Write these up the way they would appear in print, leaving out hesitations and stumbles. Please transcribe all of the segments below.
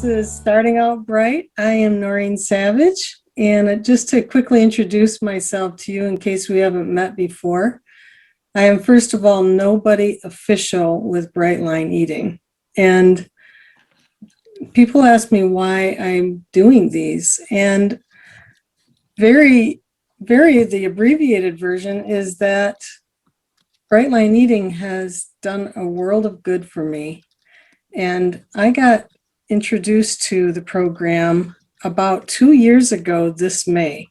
This is Starting Out Bright. I am Noreen Savage. And just to quickly introduce myself to you in case we haven't met before, I am, first of all, nobody official with Bright Line Eating. And people ask me why I'm doing these. And the abbreviated version is that Bright Line Eating has done a world of good for me. And I got introduced to the program about 2 years ago this May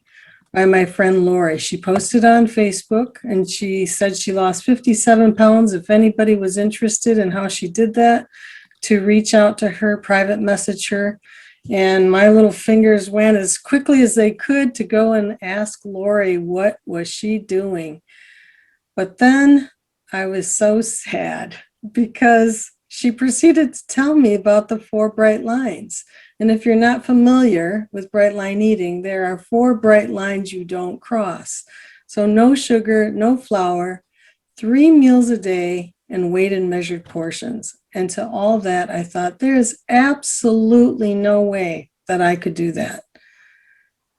by my friend Lori. She posted on Facebook and she said she lost 57 pounds. If anybody was interested in how she did that, to reach out to her, private message her. And my little fingers went as quickly as they could to go and ask Lori what was she doing. But then I was so sad because she proceeded to tell me about the 4 bright lines. And if you're not familiar with bright line eating, there are 4 bright lines you don't cross. So no sugar, no flour, 3 meals a day, and weighed and measured portions. And to all that, I thought there's absolutely no way that I could do that.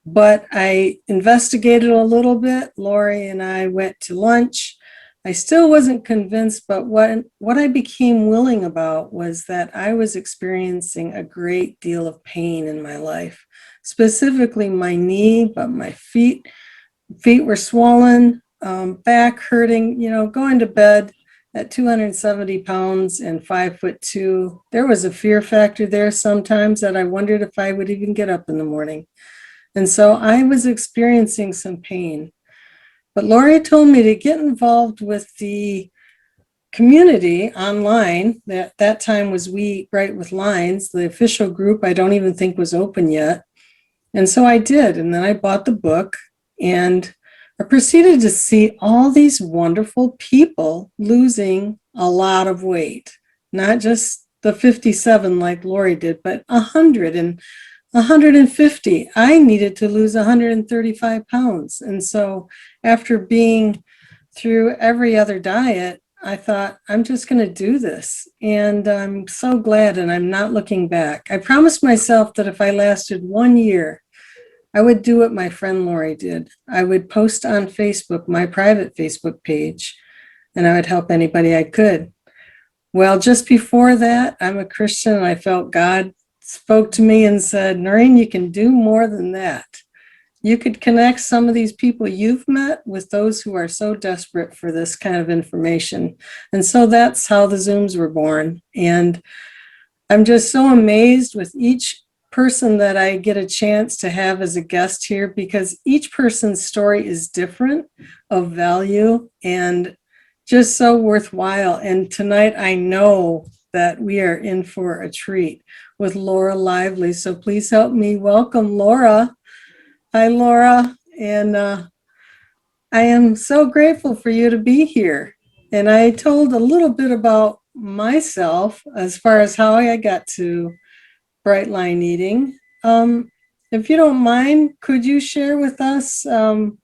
But I investigated a little bit. Lori and I went to lunch. I still wasn't convinced, but what I became willing about was that I was experiencing a great deal of pain in my life, specifically my knee, but my feet were swollen, back hurting, going to bed at 270 pounds and 5'2". There was a fear factor there sometimes that I wondered if I would even get up in the morning. And so I was experiencing some pain. But Lori told me to get involved with the community online. That time was We Eat Bright with Lines. The official group I don't even think was open yet. And so I did. And then I bought the book and I proceeded to see all these wonderful people losing a lot of weight, not just the 57 like Lori did, but 100 and 150. I needed to lose 135 pounds. And so after being through every other diet, I thought, I'm just going to do this. And I'm so glad, and I'm not looking back. I promised myself that if I lasted 1 year, I would do what my friend Lori did. I would post on Facebook, my private Facebook page, and I would help anybody I could. Well, just before that, I'm a Christian, and I felt God spoke to me and said, Noreen, you can do more than that. You could connect some of these people you've met with those who are so desperate for this kind of information. And so that's how the Zooms were born. And I'm just so amazed with each person that I get a chance to have as a guest here, because each person's story is different, of value, and just so worthwhile. And tonight I know that we are in for a treat with Laura Lively. So please help me welcome Laura. Hi, Laura. And I am so grateful for you to be here. And I told a little bit about myself as far as how I got to Bright Line Eating. If you don't mind, could you share with us, I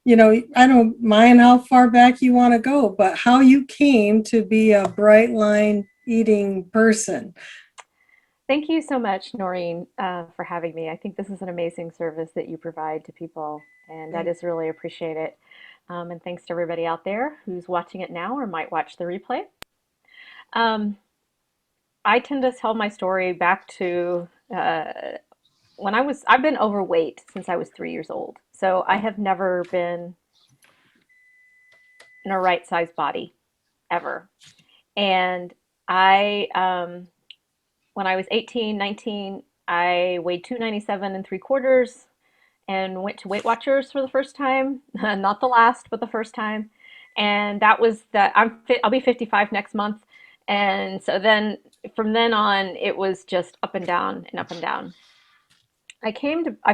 don't mind how far back you want to go, but how you came to be a Bright Line Eating person? Thank you so much, Noreen, for having me. I think this is an amazing service that you provide to people, and I just really appreciate it. And thanks to everybody out there who's watching it now or might watch the replay. Um, I tend to tell my story back to I've been overweight since I was 3 years old. So I have never been in a right size body ever. And when I was 18, 19, I weighed 297 and 3/4 and went to Weight Watchers for the first time, not the last, but the first time. And that was that I'll be 55 next month. And so then from then on, it was just up and down and up and down. I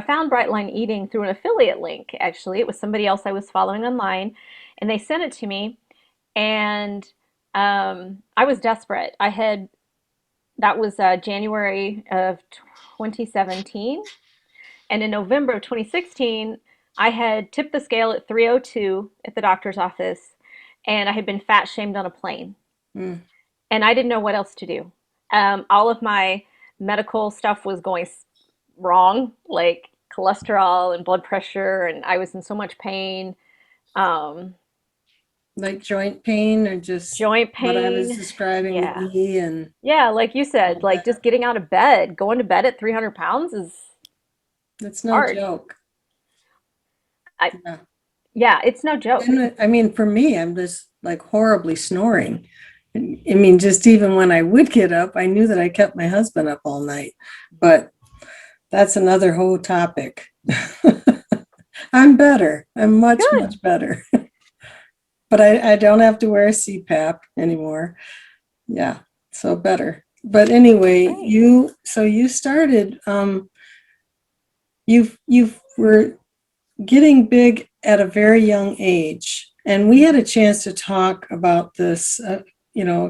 found Brightline Eating through an affiliate link. Actually, it was somebody else I was following online, and they sent it to me. And I was desperate. That was January of 2017. And in November of 2016, I had tipped the scale at 302 at the doctor's office, and I had been fat shamed on a plane. Mm. And I didn't know what else to do. All of my medical stuff was going wrong, like cholesterol and blood pressure, and I was in so much pain. Um, Like joint pain or just Joint what I was pain. describing, the Yeah. knee and Yeah, like you said, all like that. just getting out of bed, going to bed at 300 pounds is It's no hard. joke. I, Yeah. yeah, it's no joke. And I mean, for me, I'm just like horribly snoring. I mean, just even when I would get up, I knew that I kept my husband up all night. But that's another whole topic. I'm better. I'm much, Good. much better. But I don't have to wear a CPAP anymore. Yeah, so better. But anyway, Great. you started you were getting big at a very young age. And we had a chance to talk about this, a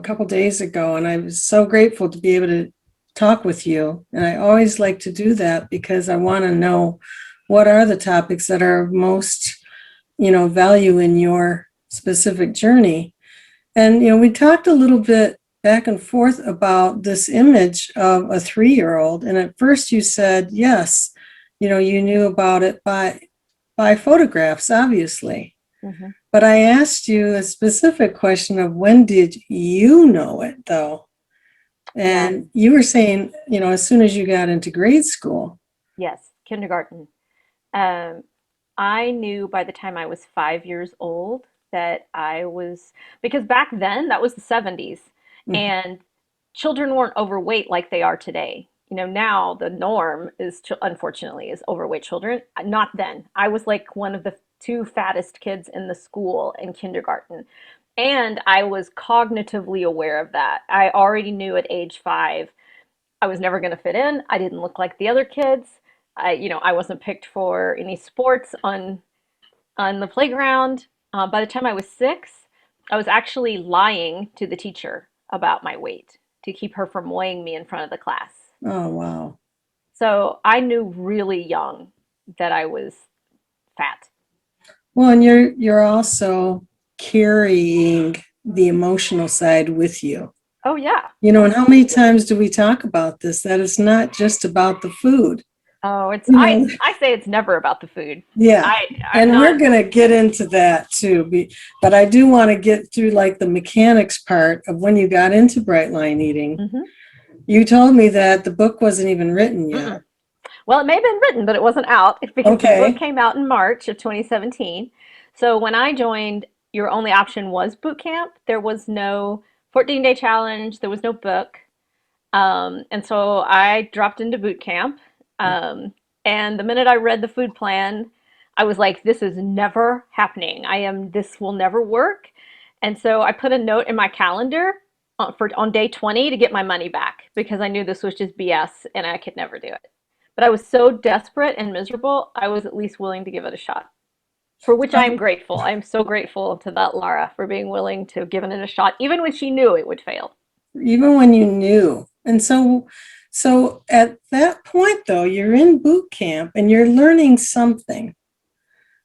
couple days ago, and I was so grateful to be able to talk with you. And I always like to do that because I want to know what are the topics that are of most, value in your specific journey. And, we talked a little bit back and forth about this image of a 3-year-old. And at first you said, yes, you knew about it by photographs, obviously. Hmm. But I asked you a specific question of when did you know it, though? Yeah. And you were saying, as soon as you got into grade school. Yes. Kindergarten. Um, I knew by the time I was 5 years old that I was, because back then that was the 70s Mhm. and children weren't overweight like they are today. Now the norm is, unfortunately, is overweight children. Not then. I was like one of the two fattest kids in the school in kindergarten. And I was cognitively aware of that. I already knew at age 5 I was never going to fit in. I didn't look like the other kids. I wasn't picked for any sports on the playground. By the time I was 6, I was actually lying to the teacher about my weight to keep her from weighing me in front of the class. Oh, wow. So I knew really young that I was fat. Well, and you're also carrying the emotional side with you. Oh yeah, And how many absolutely. times do we talk about this? That it's not just about the food. Oh, it's You I know, I say it's never about the food. Yeah. I'm And not. we're going to get into that too. But I do want to get through like the mechanics part of when you got into bright line eating. Mhm. You told me that the book wasn't even written yet. Mm-mm. Well, it may have been written, but it wasn't out because the book Okay. came out in March of 2017. So when I joined, your only option was boot camp. There was no 14-day challenge, there was no book. And so I dropped into boot camp. Um, and the minute I read the food plan, I was like, this is never happening. This will never work. And so I put a note in my calendar on day 20 to get my money back because I knew this was just BS and I could never do it. But I was so desperate and miserable, I was at least willing to give it a shot, for which I am grateful. I am so grateful to that Lara for being willing to give it a shot, even when she knew it would fail. Even when you knew. And so at that point though, you're in boot camp and you're learning something.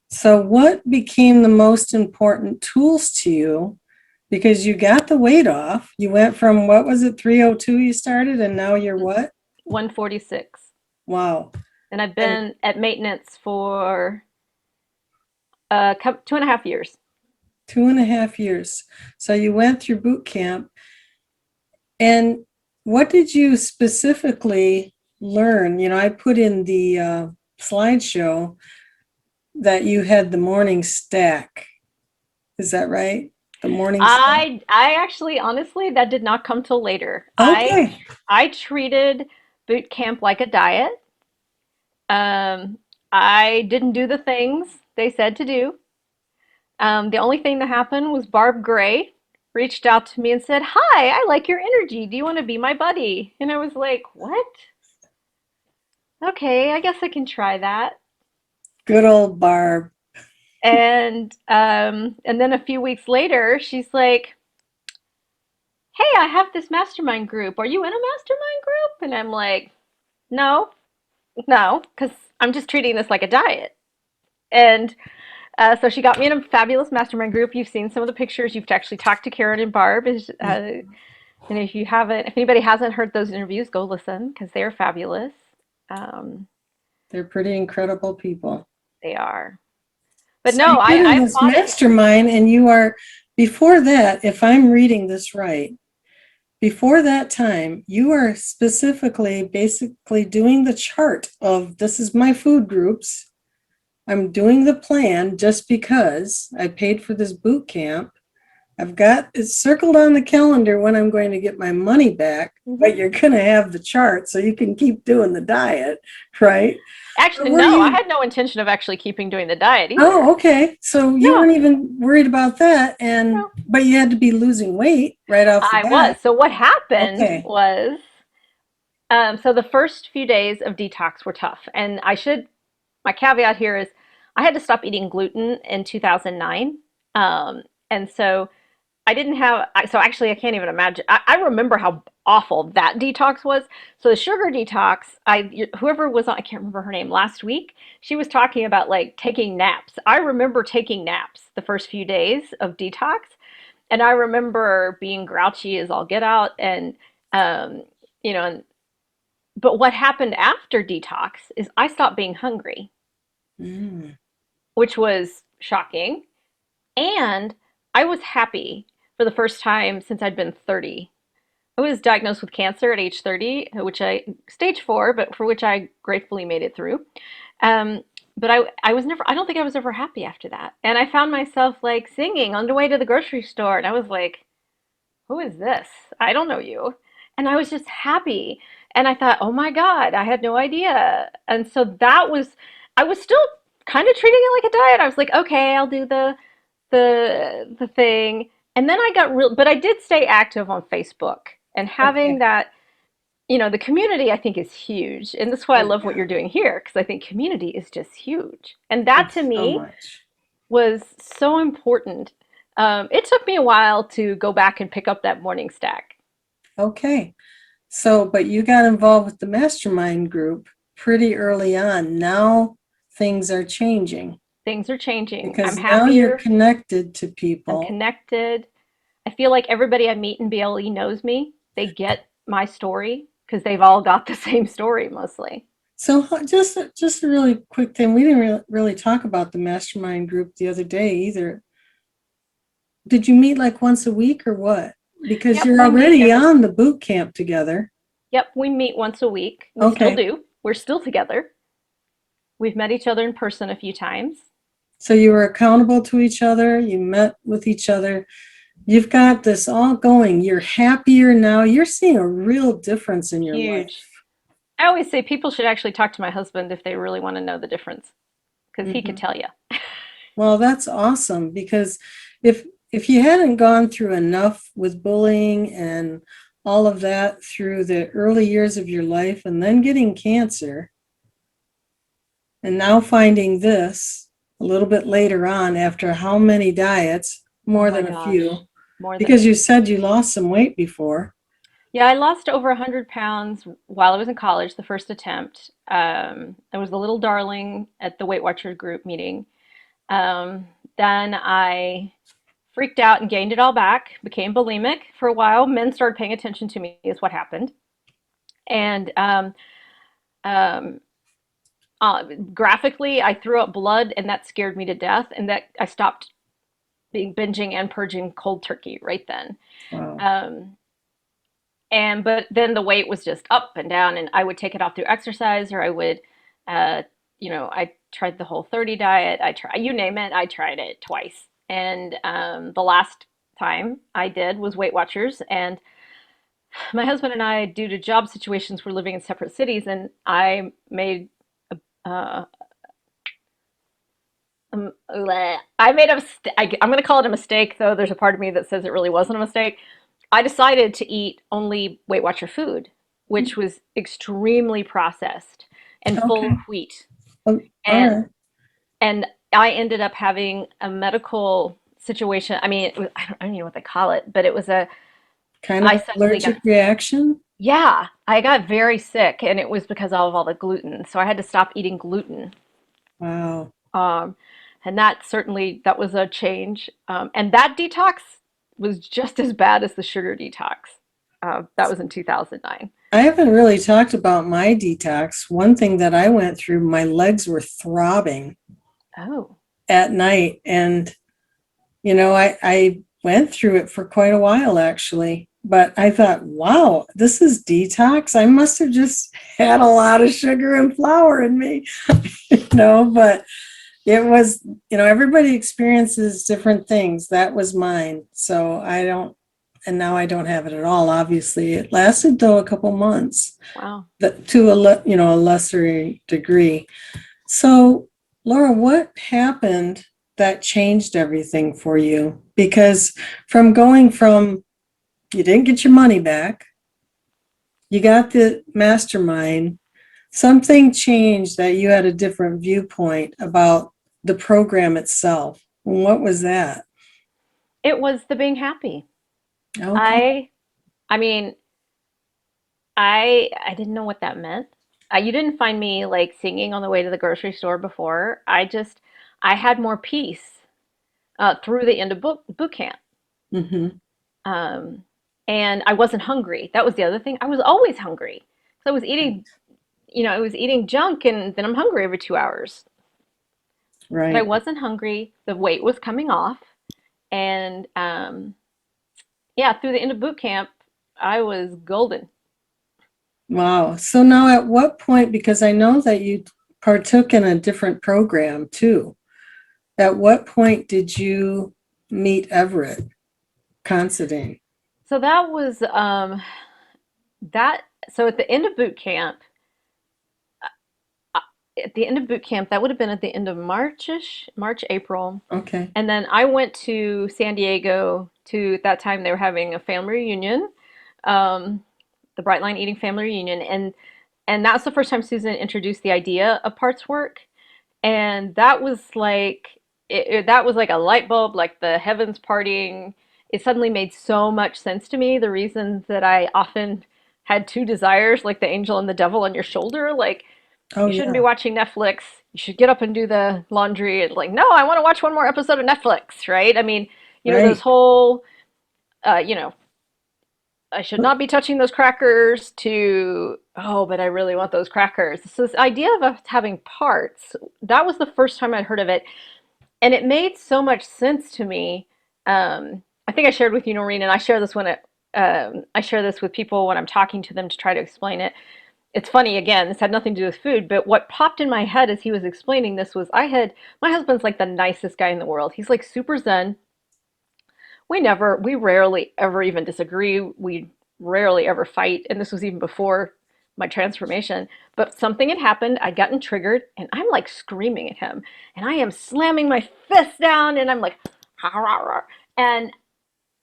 So what became the most important tools to you? Because you got the weight off. You went from what was it, 302 you started, and now you're what? 146. Wow. And I've And been at maintenance for 2.5 years. 2.5 years. So you went through boot camp. And what did you specifically learn? I put in the slideshow that you had the morning stack. Is that right? The morning stack? I actually, honestly, that did not come till later. Okay. I treated boot camp like a diet. Um, I didn't do the things they said to do. The only thing that happened was Barb Gray reached out to me and said, "Hi, I like your energy. Do you want to be my buddy?" And I was like, "What? Okay, I guess I can try that." Good old Barb. And then a few weeks later, she's like, "Hey, I have this mastermind group. Are you in a mastermind group?" And I'm like, "No, no, because I'm just treating this like a diet." And so she got me in a fabulous mastermind group. You've seen some of the pictures. You've actually talked to Karen and Barb. And if anybody hasn't heard those interviews, go listen because they are fabulous. Um, They're pretty incredible people. they are. But So no, you get in I this applaud it. mastermind and you are, before that, if I'm reading this right, before that time, you are specifically basically doing the chart of this is my food groups. I'm doing the plan just because I paid for this boot camp. I've got it circled on the calendar when I'm going to get my money back, but Hmm. you're going to have the chart so you can keep doing the diet, right? Or Actually, were no, I you? had no intention of actually keeping doing the diet Oh, either. okay. So you No, weren't even worried about that, and no. but you had to be losing weight right off the I was. bat. So what happened Okay. was, so the first few days of detox were tough, and my caveat here is I had to stop eating gluten in 2009. And so I didn't have, so actually, I can't even imagine. I remember how awful that detox was. So the sugar detox, whoever was on, I can't remember her name last week, she was talking about like taking naps. I remember taking naps the first few days of detox. And I remember being grouchy as all get out. Um, you know, and, but what happened after detox is I stopped being hungry, Mm. which was shocking. And I was happy for the first time since I'd been 30. I was diagnosed with cancer at age 30, which stage 4, but for which I gratefully made it through. Um, but I was never, I don't think I was ever happy after that. And I found myself like singing on the way to the grocery store. And I was like, who is this? I don't know you. And I was just happy. And I thought, oh my God, I had no idea. And so I was still kind of treating it like a diet. I was like, okay, I'll do the thing. And then I got real, but I did stay active on Facebook and having Okay. that, the community I think is huge. And that's why I Oh, love what yeah. you're doing here because I think community is just huge. And that to It's so me much. was so important. It took me a while to go back and pick up that morning stack. Okay. So, but you got involved with the mastermind group pretty early on. Now things are changing Things are changing. I'm because now you're happier. connected to I'm people. connected. I feel like everybody I meet in BLE knows me. They get my story because they've all got the same story mostly. So just a really quick thing. We didn't really talk about the mastermind group the other day either. Did you meet like once a week or what? Because Yep, you're we meet already every on the boot camp together. Yep, we meet once a week. We still Okay. do. We're still together. We've met each other in person a few times. So you were accountable to each other. You met with each other. You've got this all going. You're happier now. You're seeing a real difference in your Huge. life. I always say people should actually talk to my husband if they really want to know the difference because he could Mhm. tell you. Well, that's awesome because if if you hadn't gone through enough with bullying and all of that through the early years of your life and then getting cancer and now finding this a little bit later on after how many diets, Oh more my than a gosh, few, more than a because you few. said you lost some weight before. Yeah, I lost over 100 pounds while I was in college, the first attempt. I was a little darling at the Weight Watchers group meeting. Then I freaked out and gained it all back, became bulimic for a while. Men started paying attention to me, is what happened. And um, graphically, I threw up blood, and that scared me to death. And that I stopped being binging and purging cold turkey right then. Wow. Um, but then the weight was just up and down, and I would take it off through exercise, or I would, uh, I tried the Whole 30 diet. I try you name it. I tried it twice, and the last time I did was Weight Watchers, and my husband and I, due to job situations, were living in separate cities, and I made uh, I made a mistake. I'm going to call it a mistake, though there's a part of me that says it really wasn't a mistake. I decided to eat only Weight Watcher food, which was extremely processed and full of Okay. wheat. Oh, all And right. and I ended up having a medical situation. I mean, I don't even know what they call it, but Kind of I an suddenly got, allergic reaction. yeah, I got very sick, and it was because of all the gluten. So I had to stop eating gluten. Wow. Um, and that was a change. And that detox was just as bad as the sugar detox. That was in 2009. I haven't really talked about my detox. One thing that I went through, my legs were throbbing Oh, at night. And, I went through it for quite a while actually. But I thought, wow, this is detox. I must have just had a lot of sugar and flour in me, but it was, everybody experiences different things. That was mine. So and now I don't have it at all. Obviously, it lasted though a couple months, wow. to a lesser degree. So, Laura, what happened that changed everything for you? Because from you didn't get your money back, you got the mastermind, something changed that you had a different viewpoint about the program itself. What was that? It was the being happy. Okay. I I mean, I didn't know what that meant. You didn't find me like singing on the way to the grocery store before. I had more peace through the end of boot camp. Mm-hmm. Um, and I wasn't hungry. That was the other thing. I was always hungry. So I was eating, I was eating junk and then I'm hungry every 2 hours. But I Right. wasn't hungry. The weight was coming off. And yeah, through the end of boot camp, I was golden. Wow. So now at what point, because I know that you partook in a different program too, at what point did you meet Everett Considine? So that was that. So at the end of boot camp, uh, at the end of boot camp, that would have been at the end of Marchish, March, April. Okay. And then I went to San Diego to, at that time they were having a family reunion, um, the Bright Line Eating family reunion. And that's the first time Susan introduced the idea of parts work. And that was like, that was like a light bulb, like the heavens parting. It suddenly made so much sense to me. The reasons that I often had two desires, like the angel and the devil on your shoulder, like Oh you shouldn't be yeah. watching Netflix. You should get up and do the laundry. And like, no, I want to watch one more episode of Netflix, right? I mean, those Right. whole, uh, you know, I should not be touching those crackers to, oh, but I really want those crackers. So this idea of us having parts, that was the first time I'd heard of it. And it made so much sense to me. I think I shared with you, Noreen, and I share this I share this with people when I'm talking to them to try to explain it. It's funny, again, this had nothing to do with food, but what popped in my head as he was explaining this was my husband's like the nicest guy in the world. He's like super zen. We rarely ever even disagree. We rarely ever fight. And this was even before my transformation. But something had happened. I'd gotten triggered and I'm like screaming at him. And I am slamming my fist down and I'm like, "Rah, rah, rah." And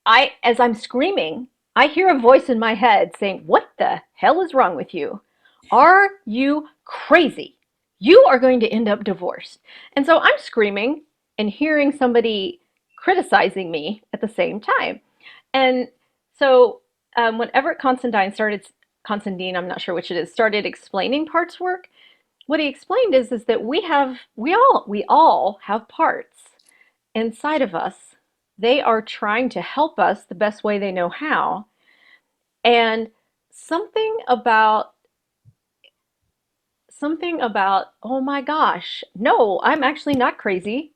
as I'm screaming, I hear a voice in my head saying, "What the hell is wrong with you? Are you crazy? You are going to end up divorced." And so I'm screaming and hearing somebody criticizing me at the same time. And so when Everett Constantine, I'm not sure which it is, started explaining parts work, what he explained is that we all have parts inside of us. They are trying to help us the best way they know how. And something about oh my gosh, no, I'm actually not crazy.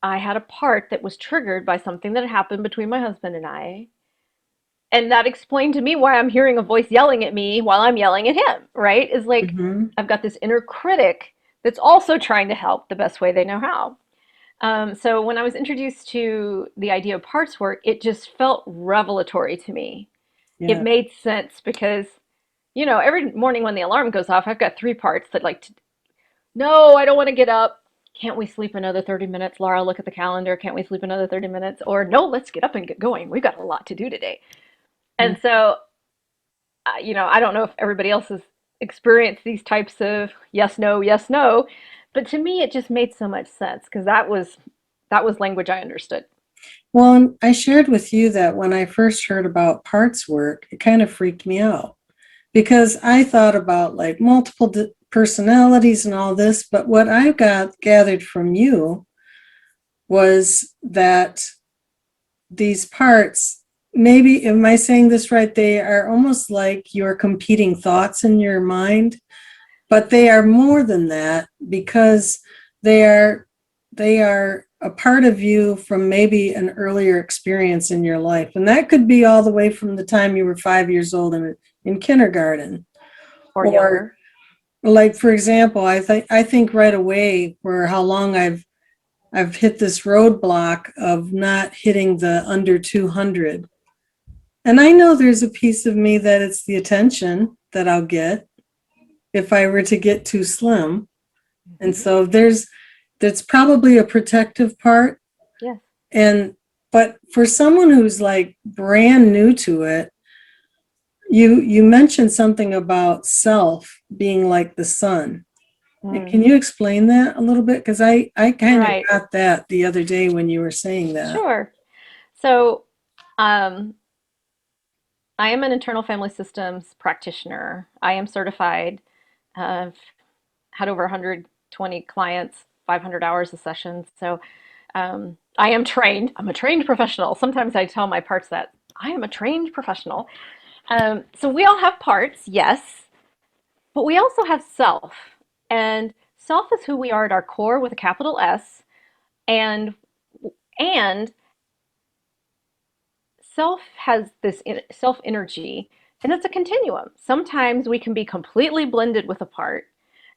I had a part that was triggered by something that happened between my husband and I. And that explained to me why I'm hearing a voice yelling at me while I'm yelling at him, right? Is like Mm-hmm. I've got this inner critic that's also trying to help the best way they know how. So when I was introduced to the idea of parts work, it just felt revelatory to me. It Yeah. made sense because, every morning when the alarm goes off, I've got three parts that no, I don't want to get up. Can't we sleep another 30 minutes? Laura, look at the calendar. Can't we sleep another 30 minutes? Or no, let's get up and get going. We've got a lot to do today. Mm. And so, I don't know if everybody else has experienced these types of yes, no, but to me, it just made so much sense because that was language I understood. Well, I shared with you that when I first heard about parts work, it kind of freaked me out because I thought about like multiple personalities and all this, but what I got gathered from you was that these parts maybe, am I saying this right? They are almost like your competing thoughts in your mind, but they are more than that because they are they are a part of you from maybe an earlier experience in your life. And that could be all the way from the time you were 5 years old in kindergarten. Or Or younger. like for example, I think right away for how long I've hit this roadblock of not hitting the under 200. And I know there's a piece of me that it's the attention that I'll get if I were to get too slim. And Mhm. so that's probably a protective part. Yes. And but for someone who's like brand new to it, you mentioned something about self being like the sun. And Mm. can you explain that a little bit? Because I kind of Right. got that the other day when you were saying that. Sure. So, um, I am an internal family systems practitioner. I am certified. I've had over 120 clients, 500 hours of sessions. So, I am trained. I'm a trained professional. Sometimes I tell my parts that I am a trained professional. So we all have parts, yes, but we also have self. And self is who we are at our core with a capital S. And and self has this self energy, and it's a continuum. Sometimes we can be completely blended with a part,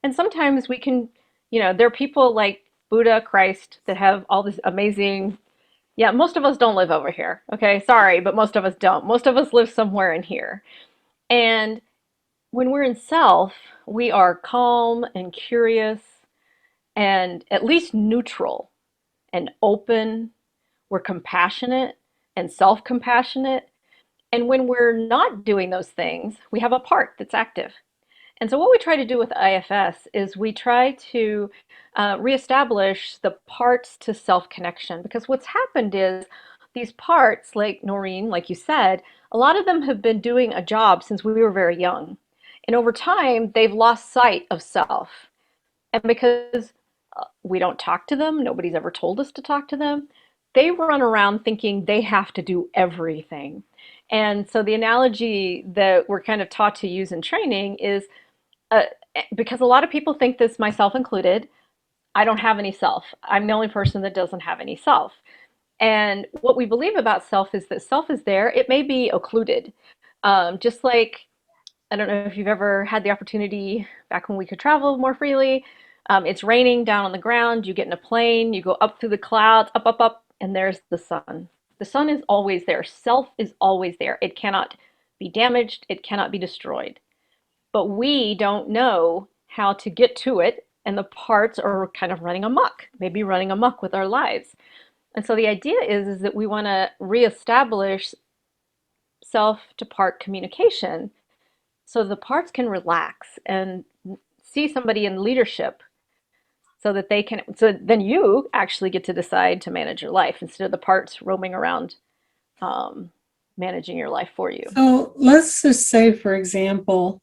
and sometimes we can, there are people like Buddha, Christ, that have all this amazing. Yeah, most of us don't live over here. Okay, sorry, but most of us don't. Most of us live somewhere in here. And when we're in self, we are calm and curious and at least neutral and open. We're compassionate and self compassionate. And when we're not doing those things, we have a part that's active. And so, what we try to do with IFS is we try to reestablish the parts to self connection. Because what's happened is these parts, like Noreen, like you said, a lot of them have been doing a job since we were very young. And over time, they've lost sight of self. And because we don't talk to them, nobody's ever told us to talk to them, they run around thinking they have to do everything. And so the analogy that we're kind of taught to use in training is uh, because a lot of people think this, myself included, I don't have any self. I'm the only person that doesn't have any self. And what we believe about self is that self is there. It may be occluded. Just like I don't know if you've ever had the opportunity back when we could travel more freely. It's raining down on the ground. You get in a plane, you go up through the clouds, up, up, up, and there's the sun. The sun is always there. Self is always there. It cannot be damaged, it cannot be destroyed. But we don't know how to get to it, and the parts are kind of running amok, maybe running amok with our lives. And so the idea is that we want to reestablish self to part communication so the parts can relax and see somebody in leadership so that they can so then you actually get to decide to manage your life instead of the parts roaming around um, managing your life for you. So let's just say, for example,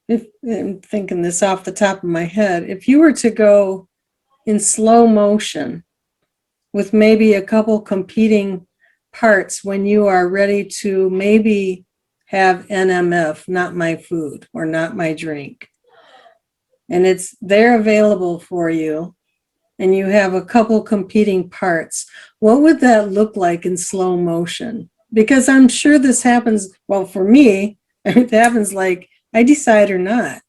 if I'm thinking this off the top of my head, if you were to go in slow motion with maybe a couple competing parts when you are ready to maybe have NMF, not my food or not my drink, and it's there available for you, and you have a couple competing parts, what would that look like in slow motion? Because I'm sure this happens, well, for me, it happens like I decide or not.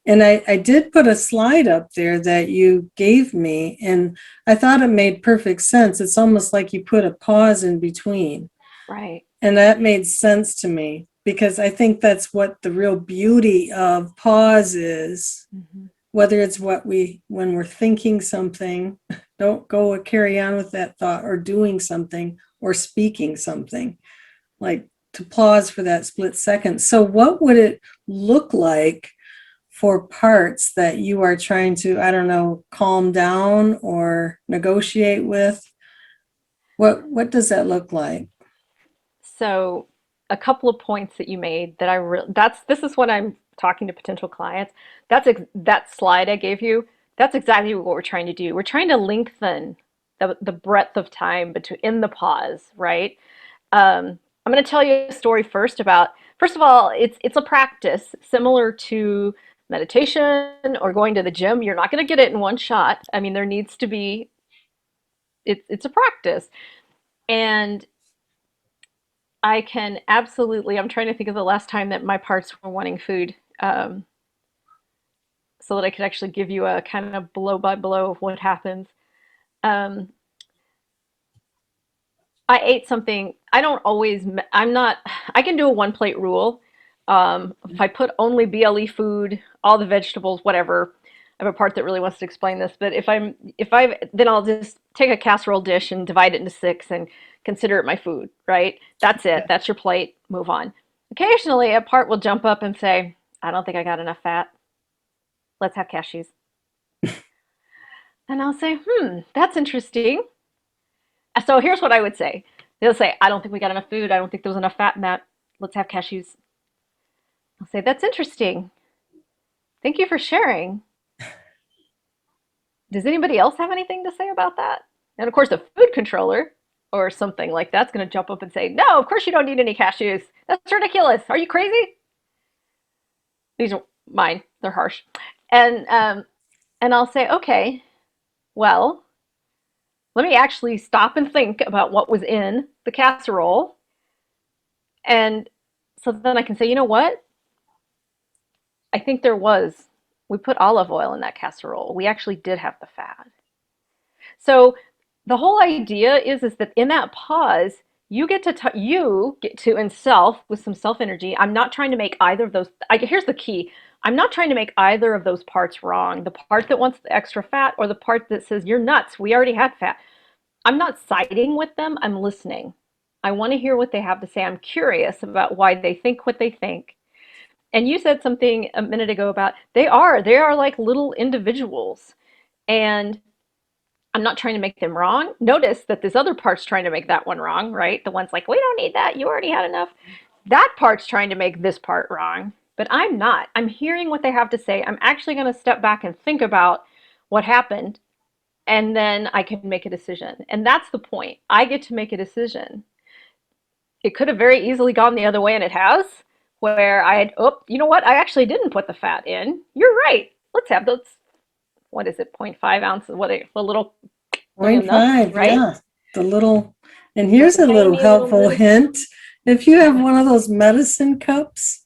And I did put a slide up there that you gave me, and I thought it made perfect sense. It's almost like you put a pause in between. Right. And that made sense to me because I think that's what the real beauty of pause is. Mm-hmm. Whether it's when we're thinking something, don't go carry on with that thought, or doing something or speaking something, like to pause for that split second. So, what would it look like for parts that you are trying to, I don't know, calm down or negotiate with? What does that look like? So a couple of points that you made that that's this is when I'm talking to potential clients. That slide I gave you. That's exactly what we're trying to do. We're trying to lengthen the breadth of time between in the pause, right? I'm going to tell you a story first about, first of all, it's a practice similar to meditation or going to the gym. You're not going to get it in one shot. I mean, there needs to be, it's a practice. And I can absolutely, I'm trying to think of the last time that my parts were wanting food, so that I could actually give you a kind of blow by blow of what happens. Um, I ate something. I don't always, I'm not, I can do a one plate rule. If I put only BLE food, all the vegetables, whatever, I have a part that really wants to explain this, but then I'll just take a casserole dish and divide it into six and consider it my food, right? That's it. Yeah. That's your plate. Move on. Occasionally, a part will jump up and say, I don't think I got enough fat. Let's have cashews. And I'll say, that's interesting. So here's what I would say. They'll say, I don't think we got enough food. I don't think there was enough fat in that. Let's have cashews. I'll say, that's interesting. Thank you for sharing. Does anybody else have anything to say about that? And of course, a food controller or something like that's going to jump up and say, no, of course you don't need any cashews. That's ridiculous. Are you crazy? These are mine. They're harsh. And and I'll say, okay, well, let me actually stop and think about what was in the casserole. And so then I can say, you know what? I think we put olive oil in that casserole. We actually did have the fat. So the whole idea is that in that pause, you get to in self with some self energy. I'm not trying to make either of those. Here's the key. I'm not trying to make either of those parts wrong. The part that wants the extra fat or the part that says you're nuts. We already had fat. I'm not siding with them. I'm listening. I want to hear what they have to say. I'm curious about why they think what they think. And you said something a minute ago about they are like little individuals. And I'm not trying to make them wrong. Notice that this other part's trying to make that one wrong, right? The one's like, we don't need that. You already had enough. That part's trying to make this part wrong. But I'm not. I'm hearing what they have to say. I'm actually going to step back and think about what happened, and then I can make a decision. And that's the point. I get to make a decision. It could have very easily gone the other way, and it has, where I had, oh, you know what? I actually didn't put the fat in. You're right. Let's have those, what is it, zero point 0.5 ounces, a little Point enough, five, right? yeah. The little, and here's The a little tiny little helpful bit of, hint. If you have one of those medicine cups,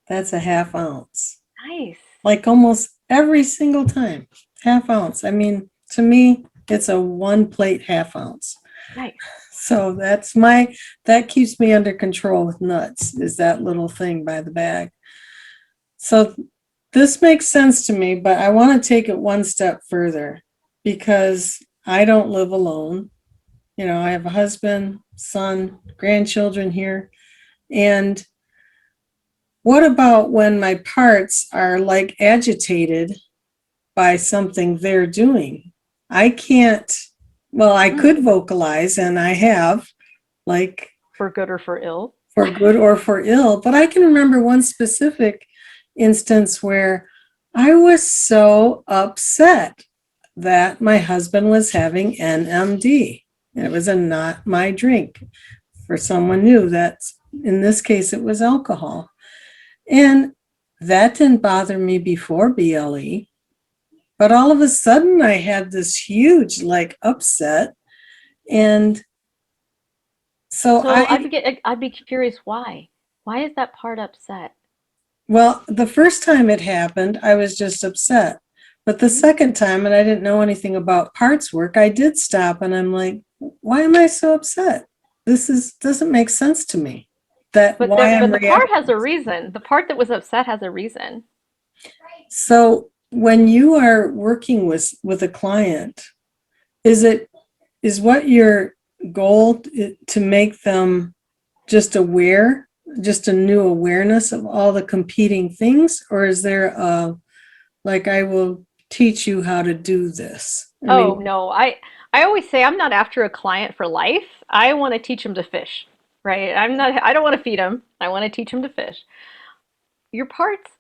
that's a half ounce. nice, Like almost every single time, half ounce. I mean, to me, it's a one plate half ounce. nice. So that keeps me under control with nuts, is that little thing by the bag. So this makes sense to me, but I want to take it one step further because I don't live alone. You know, I have a husband, son, grandchildren here. And what about when my parts are like agitated by something they're doing? I can't, well, I could vocalize and I have, like For good or for ill. for good or for ill, but I can remember one specific instance where I was so upset that my husband was having NMD. It was a not my drink for someone new. That's in this case, it was alcohol. And that didn't bother me before BLE. But all of a sudden, I had this huge like upset. And so So I'd be curious why. Why is that part upset? well, the first time it happened, I was just upset. But the second time, and I didn't know anything about parts work, I did stop and I'm like, why am I so upset? Doesn't make sense to me. That why I'm But the part reacting. has a reason. The part that was upset has a reason. So when you are working with a client, is it is what your goal to make them just aware, just a new awareness of all the competing things, or is there a like I will teach you how to do this? I Oh mean, no, I always say I'm not after a client for life. I want to teach them to fish, right? I don't want to feed them. I want to teach them to fish. Your parts,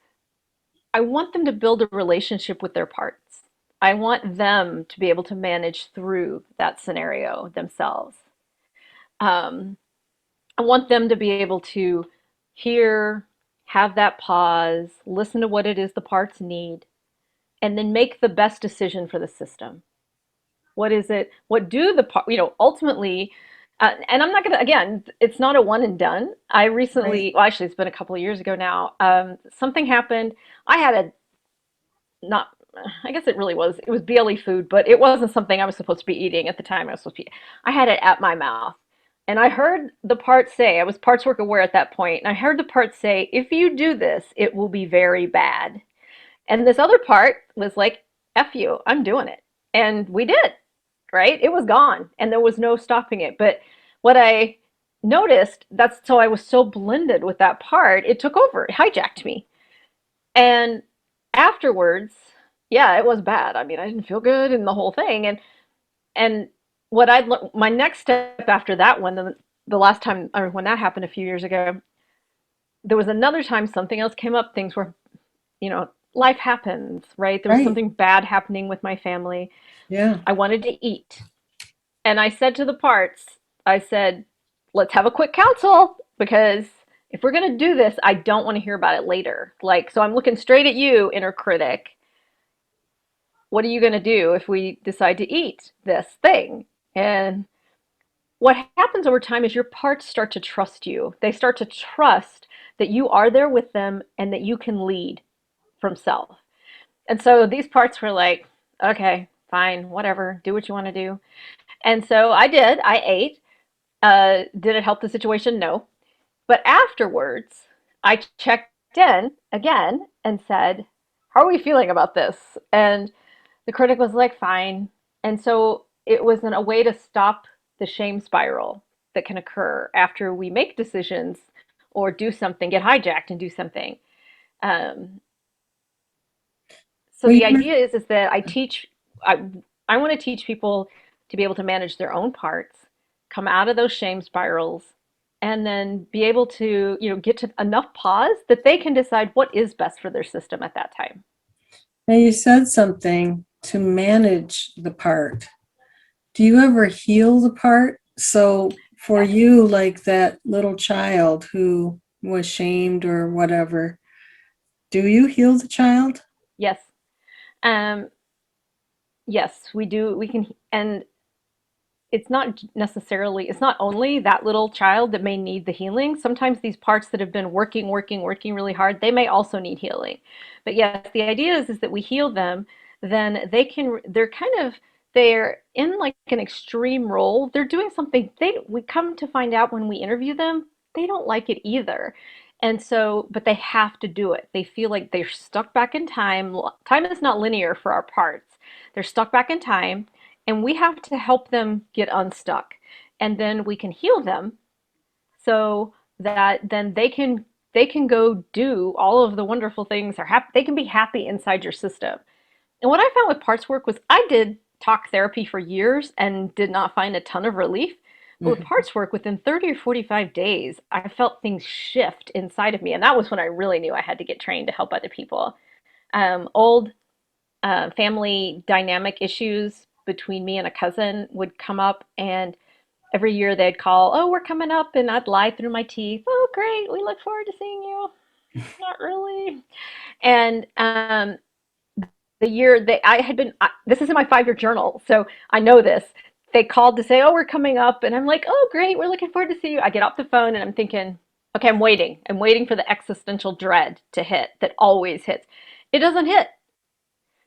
I want them to build a relationship with their parts. I want them to be able to manage through that scenario themselves. Um, I want them to be able to hear, have that pause, listen to what it is the parts need, and then make the best decision for the system. What is it? What do the part, ultimately, and I'm not going to, again, it's not a one and done. I Right. recently, well, actually, it's been a couple of years ago now. Something happened. I had a not, I guess it was BLE food, but it wasn't something I was supposed to be eating at the time I was supposed to be. I had it at my mouth. And I heard the part say, I was parts work aware at that point, and I heard the part say, if you do this, it will be very bad. And this other part was like, F you, I'm doing it. And we did, right? It was gone, and there was no stopping it. But what I noticed, that's so I was so blended with that part, it took over, it hijacked me. And afterwards, yeah, it was bad. I mean, I didn't feel good and the whole thing. And what I my next step after that one, the last time or when that happened a few years ago, there was another time something else came up. Things were, life happens, right? There was Right. something bad happening with my family. Yeah. I wanted to eat. And I said to the parts, I said, let's have a quick council because if we're going to do this, I don't want to hear about it later. Like, so I'm looking straight at you, inner critic. What are you going to do if we decide to eat this thing? And what happens over time is your parts start to trust you. They start to trust that you are there with them and that you can lead from self. And so these parts were like, okay, fine, whatever, do what you want to do. And so I did. I ate. Did it help the situation? No. But afterwards, I checked in again and said, how are we feeling about this? And the critic was like, fine. And so it was a way to stop the shame spiral that can occur after we make decisions or do something, get hijacked and do something. Um, so Well, the you idea is that I, I want to teach people to be able to manage their own parts, come out of those shame spirals, and then be able to, get to enough pause that they can decide what is best for their system at that time. now you said something to manage the part. Do you ever heal the part? So for Yes. you, like that little child who was shamed or whatever, do you heal the child? Yes. Um, yes, we do. We can, and it's not only that little child that may need the healing. Sometimes these parts that have been working really hard, they may also need healing. But yes, the idea is that we heal them, then they're in like an extreme role. They're doing something we come to find out when we interview them, they don't like it either. And so, but they have to do it. They feel like they're stuck back in time. Time is not linear for our parts. They're stuck back in time and we have to help them get unstuck. And then we can heal them so that then they can go do all of the wonderful things they can be happy inside your system. And what I found with parts work was I did talk therapy for years and did not find a ton of relief. But with Mhm. parts work, within 30 or 45 days, I felt things shift inside of me. And that was when I really knew I had to get trained to help other people. Old family dynamic issues between me and a cousin would come up, and every year they'd call, oh, we're coming up, and I'd lie through my teeth, oh, great, we look forward to seeing you. Not really. And the year that I had been, this is in my 5-year journal, so I know this. They called to say, oh, we're coming up, and I'm like, oh, great, we're looking forward to see you. I get off the phone and I'm thinking, okay, I'm waiting. I'm waiting for the existential dread to hit that always hits. It doesn't hit.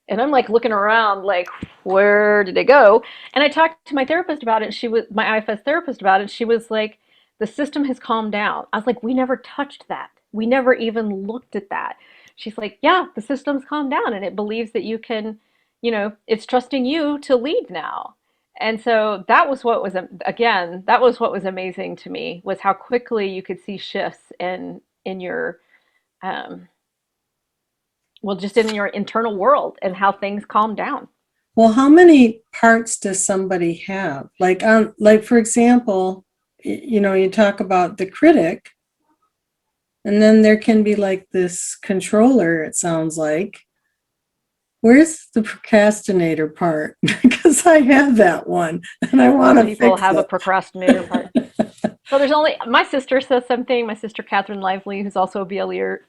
And I'm like looking around, like, where did it go? And I talked to my therapist about it. She was my IFS therapist about it. She was like, the system has calmed down. I was like, we never touched that. We never even looked at that. She's like, yeah, the system's calmed down and it believes that you can, it's trusting you to lead now. And so that was what was, again, that was what was amazing to me was how quickly you could see shifts in your, um, well, just in your internal world and how things calm down. Well, how many parts does somebody have? Like for example, you talk about the critic, and then there can be like this controller, it sounds like. Where's the procrastinator part? Because I have that one and I want Some to people fix have a it. procrastinator part. So there's only my sister says something. My sister Catherine Lively, who's also a BLEer,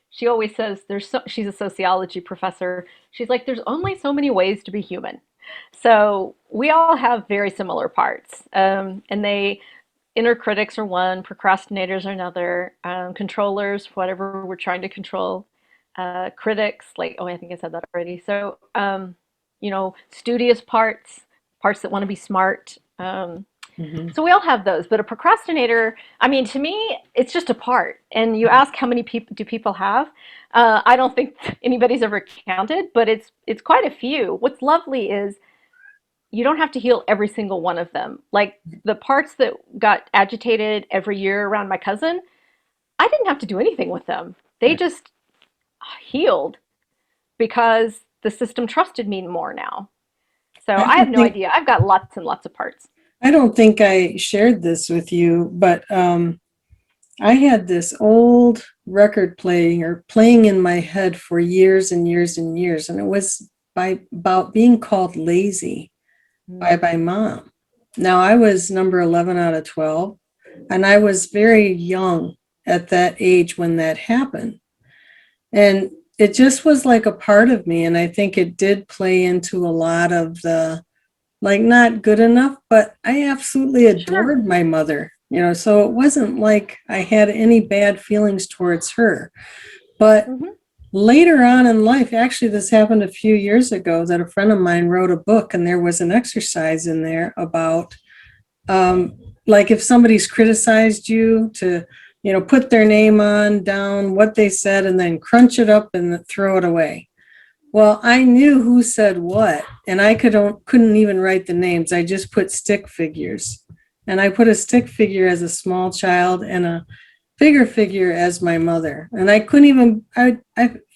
she always says she's a sociology professor. She's like, there's only so many ways to be human. So we all have very similar parts, and they inner critics are one, procrastinators are another, controllers, whatever we're trying to control, critics, like, oh, I think I said that already. So, studious parts, parts that want to be smart. Mhm. So we all have those, but a procrastinator, I mean, to me, it's just a part. And you ask how many people do people have? I don't think anybody's ever counted, but it's quite a few. What's lovely is you don't have to heal every single one of them. Like the parts that got agitated every year around my cousin, I didn't have to do anything with them. They Right. just healed because the system trusted me more now. So I I have don't no think idea. I've got lots and lots of parts. I don't think I shared this with you, but I had this old record playing or playing in my head for years and years and years, and it was by about being called lazy by Mm. my mom. Now I was number 11 out of 12, and I was very young at that age when that happened. And it just was like a part of me, and I think it did play into a lot of the like not good enough, but I absolutely Sure. adored my mother, so it wasn't like I had any bad feelings towards her. But Hmm. later on in life, actually, this happened a few years ago that a friend of mine wrote a book, and there was an exercise in there about um, like if somebody's criticized you to, put their name on down what they said and then crunch it up and throw it away. Well, I knew who said what, and I couldn't even write the names. I just put stick figures. And I put a stick figure as a small child and a bigger figure as my mother. And I couldn't even I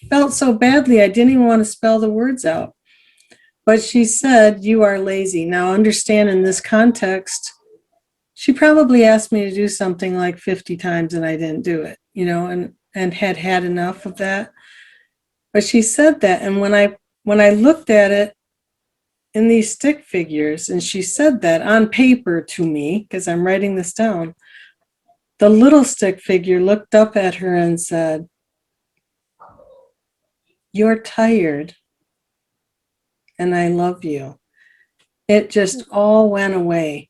felt so badly I didn't even want to spell the words out. But she said, "You are lazy." Now understand in this context, she probably asked me to do something like 50 times and I didn't do it, and had enough of that. But she said that, and when I looked at it in these stick figures, and she said that on paper to me, because I'm writing this down, the little stick figure looked up at her and said, "You're tired, and I love you." It just all went away.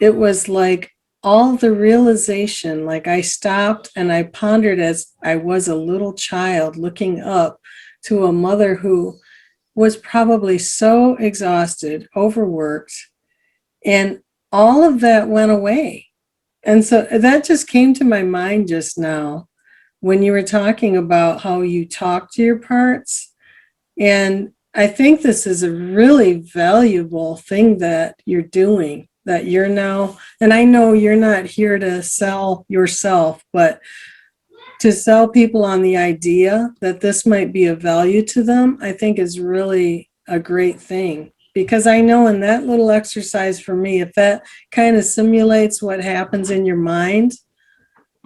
It was like all the realization, like I stopped and I pondered as I was a little child looking up to a mother who was probably so exhausted, overworked, and all of that went away. And so that just came to my mind just now when you were talking about how you talk to your parts. And I think this is a really valuable thing that you're doing, that you're now, and I know you're not here to sell yourself, but to sell people on the idea that this might be of value to them, I think is really a great thing. Because I know in that little exercise for me, if that kind of simulates what happens in your mind,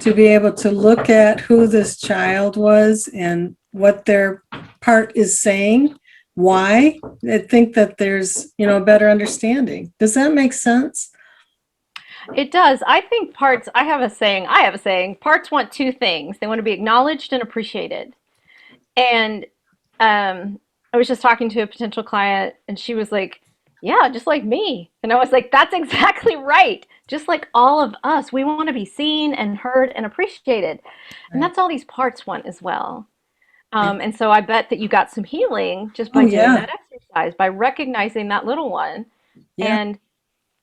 to be able to look at who this child was and what their part is saying, why, I think that there's, a better understanding. Does that make sense? It does. I think parts, I have a saying, parts want two things. They want to be acknowledged and appreciated. And I was just talking to a potential client, and she was like, "Yeah, just like me." And I was like, "That's exactly right. Just like all of us, we want to be seen and heard and appreciated." And Right. that's all these parts want as well. Yeah. And so I bet that you got some healing just Oh, by doing yeah. that exercise, by recognizing that little one. Yeah. And,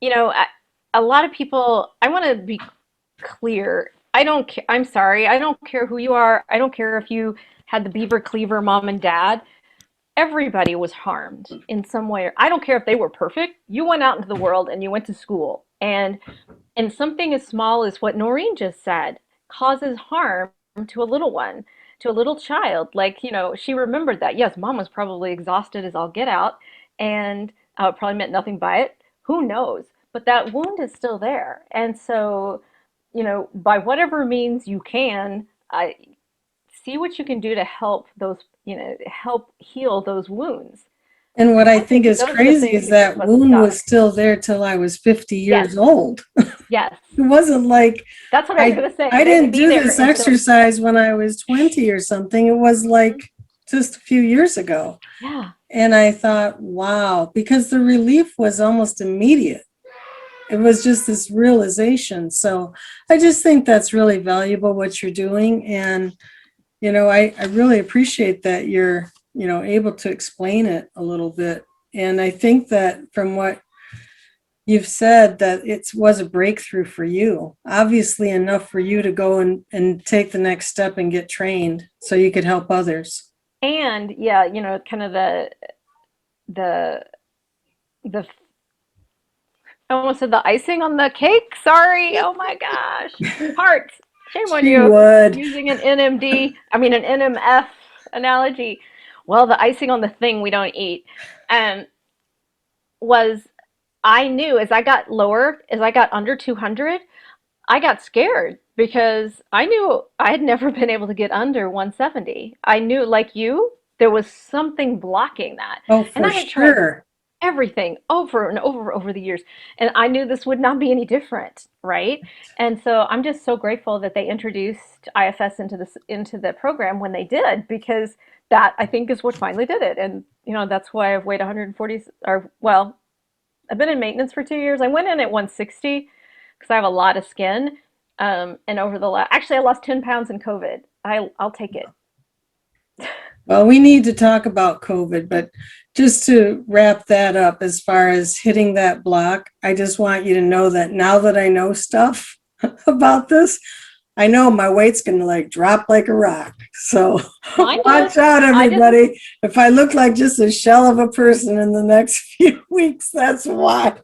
you know, I, a lot of people, I want to be clear. I don't care. I'm sorry. I don't care who you are. I don't care if you had the beaver cleaver mom and dad. Everybody was harmed in some way. I don't care if they were perfect. You went out into the world and you went to school. And something as small as what Noreen just said causes harm to a little one, to a little child. Like, she remembered that. Yes, mom was probably exhausted as all get out and probably meant nothing by it. Who knows? But that wound is still there. And so, by whatever means you can, see what you can do to help help heal those wounds. And what I I think think is those are the crazy is things that keep that us wound stuck. was still there till I was 50 Yes, years old. yes. It wasn't like That's what I was I going to say. I They didn't could be do there this until, exercise when I was 20 or something. It was mhm, like just a few years ago. yeah. And I thought, wow, because the relief was almost immediate. It was just this realization. So I just think that's really valuable what you're doing. And, I really appreciate that you're, able to explain it a little bit. And I think that from what you've said that it was a breakthrough for you, obviously enough for you to go and take the next step and get trained so you could help others. And yeah, kind of the the I almost said the icing on the cake. Sorry. Oh my gosh. Parts. Shame on She you. would. Using an NMD, I mean an NMF analogy. Well, the icing on the thing we don't eat. Um, was I knew as I got lower, as I got under 200, I got scared because I knew I had never been able to get under 170. I knew, like you, there was something blocking that. Oh, And for I had tried sure. everything over and over the years. And I knew this would not be any different, right? And so I'm just so grateful that they introduced IFS into the program when they did, because that I think is what finally did it. And that's why I've weighed 140, or well, I've been in maintenance for 2 years. I went in at 160 because I have a lot of skin. And over the last, actually, I lost 10 pounds in COVID. I'll take it. Well, we need to talk about COVID, but just to wrap that up, as far as hitting that block, I just want you to know that now that I know stuff about this, I know my weight's going to like drop like a rock. So Mine does. watch out, I just, everybody. If I look like just a shell of a person in the next few weeks, that's why.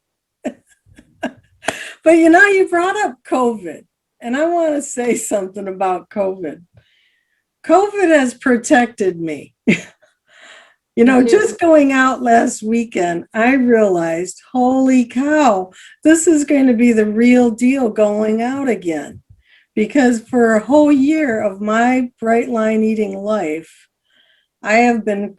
But you brought up COVID, and I want to say something about COVID. COVID has protected me. me too. Just going out last weekend, I realized, holy cow, this is going to be the real deal going out again. Because for a whole year of my bright line eating life, I have been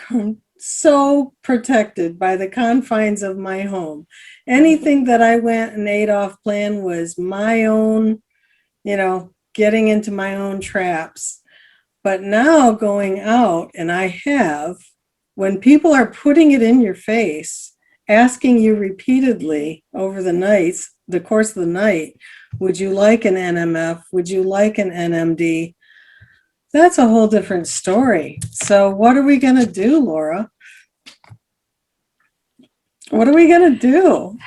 so protected by the confines of my home. Anything that I went and ate off plan was my own, getting into my own traps. But now going out, and I have, when people are putting it in your face, asking you repeatedly over the course of the night, would you like an NMF? Would you like an NMD? That's a whole different story. So what are we going to do, Laura? What are we going to do?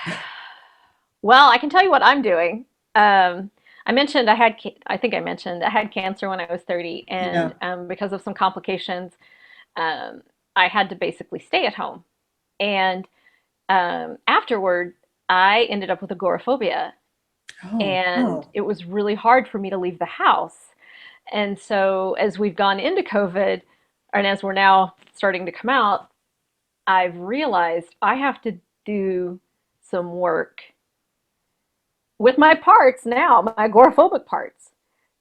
Well, I can tell you what I'm doing. I mentioned I think I mentioned I had cancer when I was 30, and Yeah. because of some complications, um, I had to basically stay at home. And afterward, I ended up with agoraphobia, Oh, and oh. it was really hard for me to leave the house. And so, as we've gone into COVID, and as we're now starting to come out, I've realized I have to do some work with my parts now, my agoraphobic parts,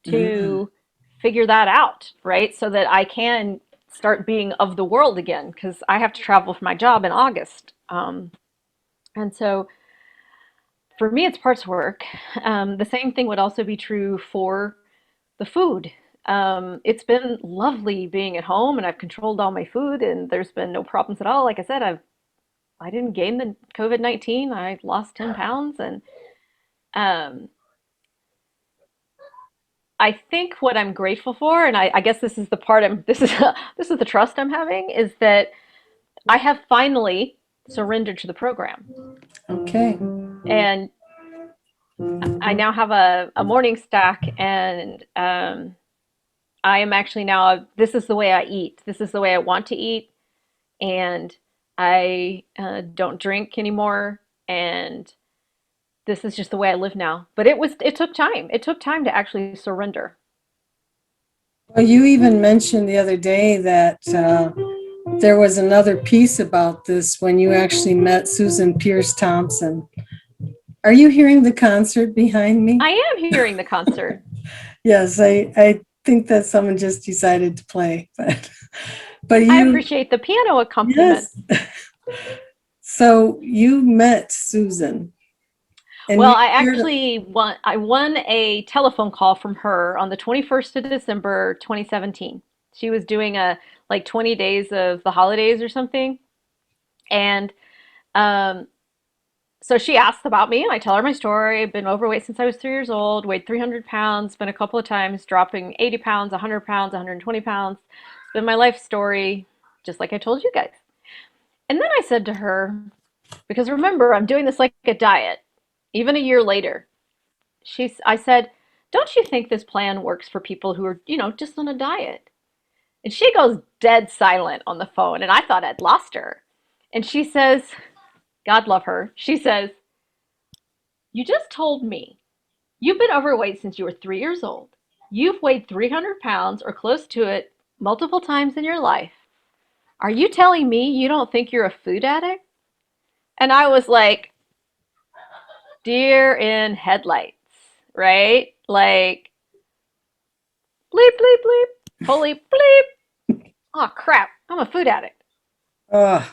Mm. to figure that out, right? So that I can start being of the world again, because I have to travel for my job in August. And so for me, it's parts work. The same thing would also be true for the food. It's been lovely being at home, and I've controlled all my food, and there's been no problems at all. Like I said, I didn't gain the COVID-19. I lost 10 pounds, and um, I think what I'm grateful for, and I guess this is the part I'm this is this is the trust I'm having, is that I have finally surrendered to the program, Okay. and I now have a morning stack, and I am actually now, this is the way I eat. This is the way I want to eat. And I don't drink anymore. And this is just the way I live now. But it took time. It took time to actually surrender. Well, you even mentioned the other day that there was another piece about this when you actually met Susan Pierce Thompson. Are you hearing the concert behind me? I am hearing the concert. Yes, I think that someone just decided to play, but I you, appreciate the piano accompaniment. yes. So you met Susan and Well, you I shared, actually won a telephone call from her on the 21st of December, 2017. She was doing a like 20 days of the holidays or something. And um, so she asked about me, and I tell her my story. I've been overweight since I was 3 years old, weighed 300 pounds, been a couple of times dropping 80 pounds, 100 pounds, 120 pounds. It's been my life story, just like I told you guys. And then I said to her, because remember, I'm doing this like a diet, even a year later. I said, don't you think this plan works for people who are, just on a diet? And she goes dead silent on the phone, and I thought I'd lost her. And she says, God love her, she says, you just told me you've been overweight since you were 3 years old. You've weighed 300 pounds or close to it multiple times in your life. Are you telling me you don't think you're a food addict? And I was like, deer in headlights, right? Like, bleep, bleep, bleep. Holy bleep. Oh, crap. I'm a food addict. oh,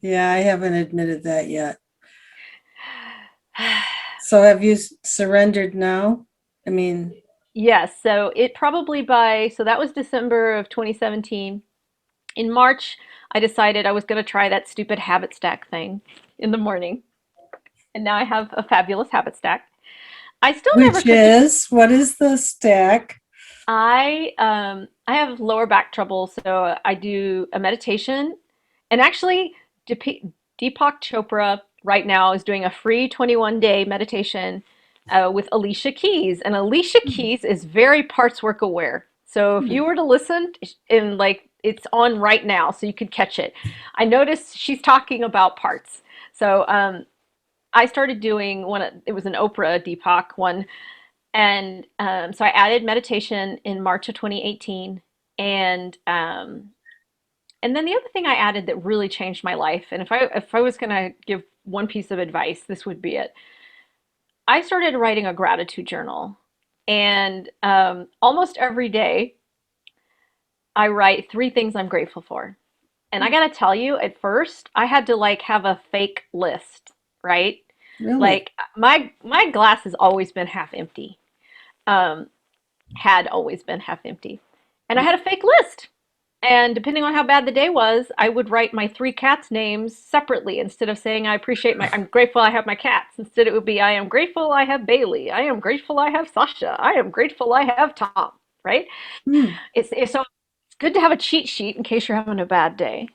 yeah, I haven't admitted that yet. So have you surrendered now? I mean, Yes. So it probably so that was December of 2017. In March, I decided I was going to try that stupid habit stack thing in the morning. And now I have a fabulous habit stack. I still never which could just is, what is the stack? I have lower back trouble, so I do a meditation. And actually, Deepak Chopra right now is doing a free 21-day meditation with Alicia Keys, and Alicia Keys is very parts work aware. So if Hmm. you were to listen, in like it's on right now, so you could catch it. I noticed she's talking about parts. So I started doing it was an Oprah Deepak one, and so I added meditation in March of 2018. And then the other thing I added that really changed my life, and if I was going to give one piece of advice, this would be it. I started writing a gratitude journal, and almost every day I write three things I'm grateful for. And I gotta tell you, at first I had to like have a fake list, right? Really? Like my glass has always been half empty. Um, had always been half empty. And I had a fake list. And depending on how bad the day was, I would write my three cats' names separately instead of saying I'm grateful I have my cats. Instead, it would be I am grateful I have Bailey. I am grateful I have Sasha. I am grateful I have Tom, right? Hmm. So it's good to have a cheat sheet in case you're having a bad day.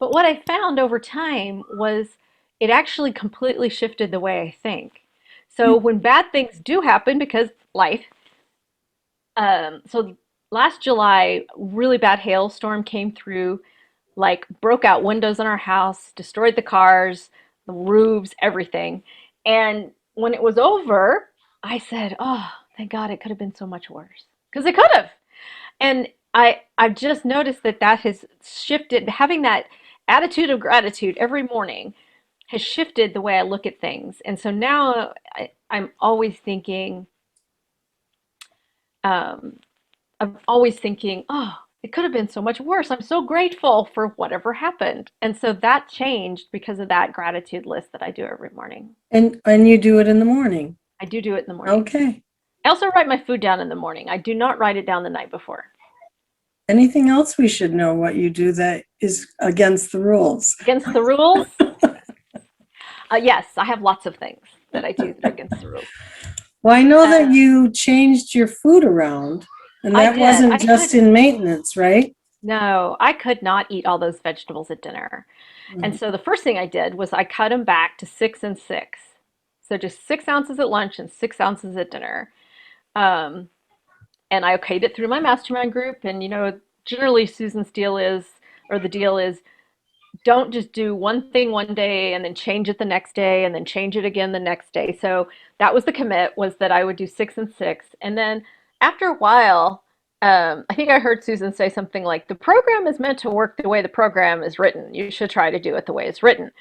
But what I found over time was it actually completely shifted the way I think. So when bad things do happen, because life, so last July, really bad hailstorm came through, like broke out windows in our house, destroyed the cars, the roofs, everything. And when it was over, I said, "Oh, thank God, it could have been so much worse." Because it could have. And I've just noticed that has shifted. Having that attitude of gratitude every morning has shifted the way I look at things. And so now I'm always thinking, um, oh, it could have been so much worse. I'm so grateful for whatever happened. And so that changed because of that gratitude list that I do every morning. And you do it in the morning. I do it in the morning. Okay. I also write my food down in the morning. I do not write it down the night before. Anything else we should know what you do that is against the rules? Against the rules? Yes, I have lots of things that I do that are against the rules. Well, I know that Uh, you changed your food around, and I that did. wasn't just in maintenance, right? No, I could not eat all those vegetables at dinner. And Mhm. so the first thing I did was I cut them back to 6 and 6. So just 6 ounces at lunch and 6 ounces at dinner. Um, and I okayed it through my mastermind group. And, generally Susan's the deal is, don't just do one thing one day and then change it the next day and then change it again the next day. So that was the commit, was that I would do 6 and 6. And then after a while, I think I heard Susan say something like, the program is meant to work the way the program is written. You should try to do it the way it's written.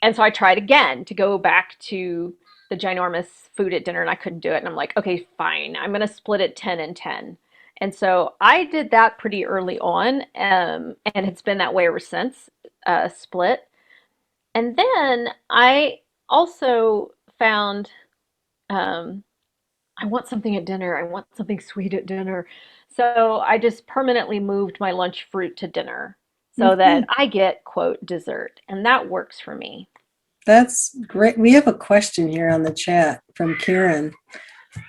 And so I tried again to go back to the ginormous food at dinner, and I couldn't do it. And I'm like, okay, fine. I'm going to split it 10 and 10. And so I did that pretty early on, and it's been that way ever since, split. And then I also found um, I want something at dinner. I want something sweet at dinner. So I just permanently moved my lunch fruit to dinner so that Okay, I get, quote, dessert. And that works for me. that's great. We have a question here on the chat from Karen,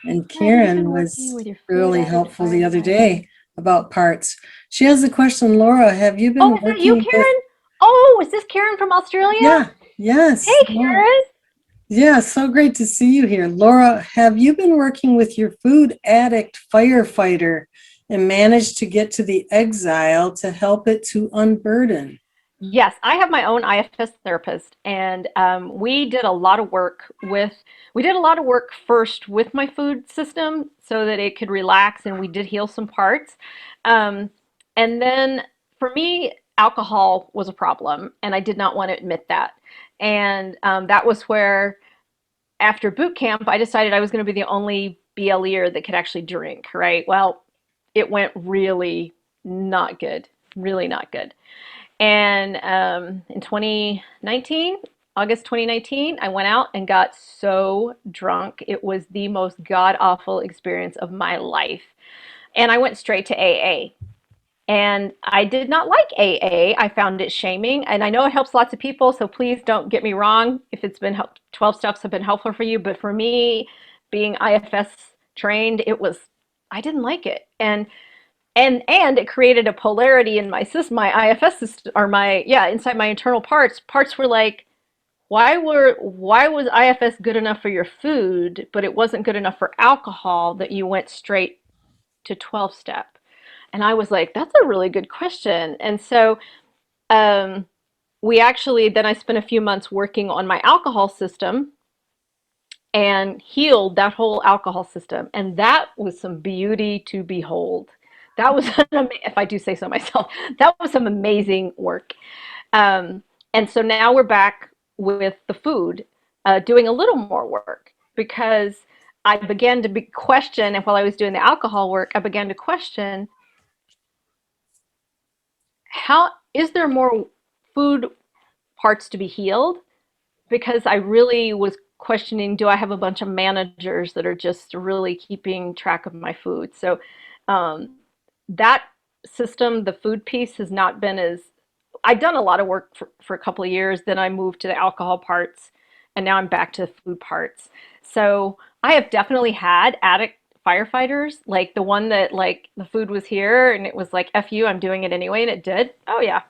and Have you been Karen working was with your food really addict helpful the other firefighter? day about parts. She has the question, Laura, have you Oh, been is that you, working with, Karen? Oh, is this Karen from Australia? yeah, yes, Hey, Laura. Karen. Yeah, so great to see you here. Laura, have you been working with your food addict firefighter and managed to get to the exile to help it to unburden? Yes, I have my own IFS therapist, and we did a lot of work we did a lot of work first with my food system so that it could relax, and we did heal some parts. Um, and then for me, alcohol was a problem, and I did not want to admit that. And that was where, after boot camp, I decided I was going to be the only BLEer that could actually drink, right? Well, it went really not good, really not good. And in 2019, August 2019, I went out and got so drunk. It was the most god awful experience of my life. And I went straight to AA. And I did not like AA. I found it shaming. And I know it helps lots of people. So please don't get me wrong if it's been 12 steps have been helpful for you. But for me, being IFS trained, I didn't like it. And it created a polarity in my system, my IFS system, or my, yeah, inside my internal parts were like, why was IFS good enough for your food but it wasn't good enough for alcohol, that you went straight to 12 step? And I was like, that's a really good question. And so um, we actually, then I spent a few months working on my alcohol system and healed that whole alcohol system. And that was some beauty to behold. That was, if I do say so myself, that was some amazing work. Um, and so now we're back with the food, doing a little more work because I began to question, and while I was doing the alcohol work, I began to question, how is there more food parts to be healed? Because I really was questioning, do I have a bunch of managers that are just really keeping track of my food? So um, that system, the food piece, has not been as, I've done a lot of work for a couple of years. Then I moved to the alcohol parts, and now I'm back to the food parts. So I have definitely had addict firefighters, like the one that, like, the food was here and it was like, F you, I'm doing it anyway, and it did. Oh yeah.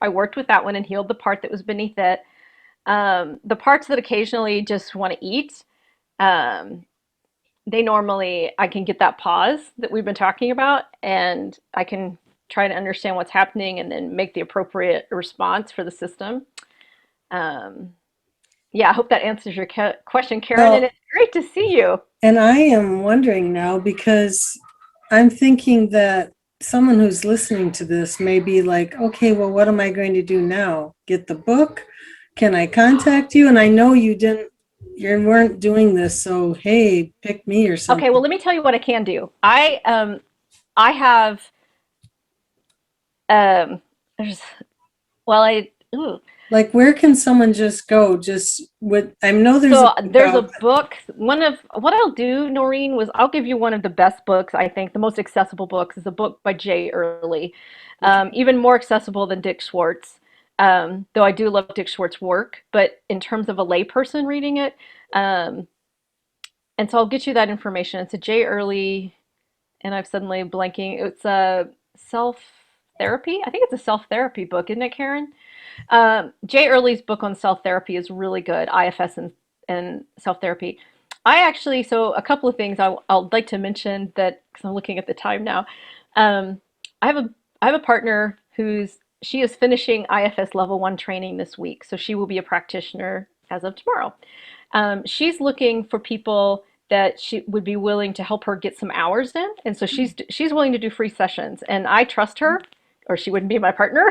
I worked with that one and healed the part that was beneath it. The parts that occasionally just want to eat, um, they normally, I can get that pause that we've been talking about, and I can try to understand what's happening and then make the appropriate response for the system. Um, yeah, I hope that answers your question, Karen, and Well, it's great to see you. and I am wondering now because I'm thinking that someone who's listening to this may be like, okay, well, what am I going to do now? Get the book? Can I contact you? And I know you weren't doing this, so hey, pick me or Okay, well, something. let me tell you what I can do. I have there's well, I ooh, Like, where can someone just go? Just with, I know there's a So book there's a out. book. One of what I'll do, Noreen, was I'll give you one of the best books, I think, the most accessible books is a book by Jay Early, Okay. even more accessible than Dick Schwartz. Though I do love Dick Schwartz's work, but in terms of a layperson reading it, um, and so I'll get you that information. It's a Jay Early, and I'm suddenly blanking. It's a self therapy. I think it's a self therapy book, isn't it, Karen? Jay Early's book on self therapy is really good, IFS and self therapy. I actually, so a couple of things I'll like to mention that, because I'm looking at the time now. Um, I have a I have a partner she is finishing IFS level one training this week, so she will be a practitioner as of tomorrow. She's looking for people that she would be willing to help her get some hours in, and so she's willing to do free sessions, and I trust her, or she wouldn't be my partner.